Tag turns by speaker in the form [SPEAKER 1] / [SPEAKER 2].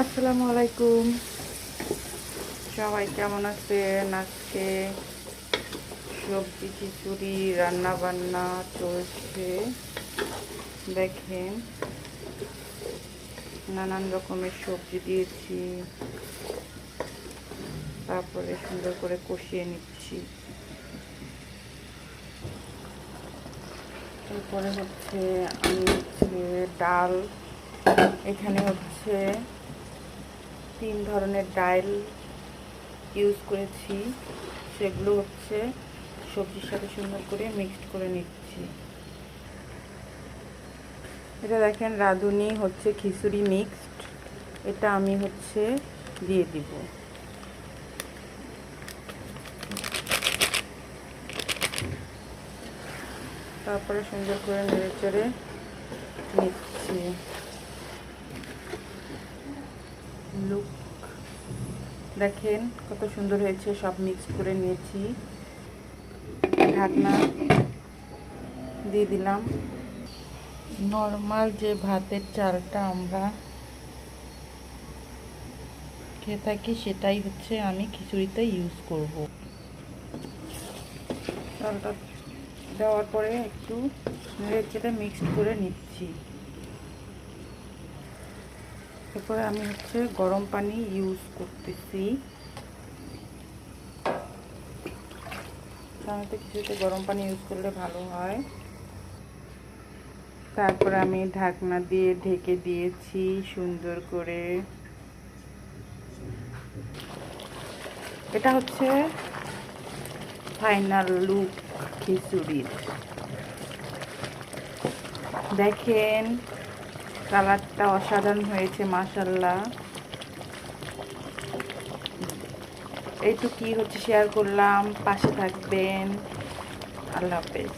[SPEAKER 1] আসসালামু আলাইকুম, সবাই কেমন আছেন? আজকে সবজি খিচুড়ি রান্না বান্না চলছে। দেখেন, নানান রকমের সবজি দিয়েছি, তারপরে সুন্দর করে কষিয়ে নিচ্ছি। এরপরে আমি ডাল, এখানে 3 ধরনের ডাল ইউজ করেছি, সেগুলো সবজির সাথে সুন্দর করে মিক্সড করে নিচ্ছি। এটা দেখেন, রাঁধুনি খিচুড়ি মিক্সড, এটা আমি দিয়ে দিব। তারপরে সুন্দর করে নেড়েচেড়ে নিচ্ছি। লুক, দেখেন কত সুন্দর হয়েছে, সব মিক্স করে নিয়েছি। ঢাকনা দিয়ে দিলাম। নর্মাল যে ভাতের চালটা আমরা খেয়ে থাকি, সেটাই আমি খিচুড়িতে ইউজ করব। চালটা দেওয়ার পরে একটু নেড়ে মিক্সড করে নিচ্ছি। এরপরে আমি গরম পানি ইউজ করতেছি। সাধারণত খিচুড়িতে গরম পানি ইউজ করলে ভালো হয়। তারপরে আমি ঢাকনা দিয়ে ঢেকে দিয়েছি সুন্দর করে। এটা ফাইনাল লুক খিচুড়ির। দেখেন, কালারটা অসাধারণ হয়েছে, মাশাআল্লাহ। এইটুকুই শেয়ার করলাম। পাশে থাকবেন। আল্লাহ হাফেজ।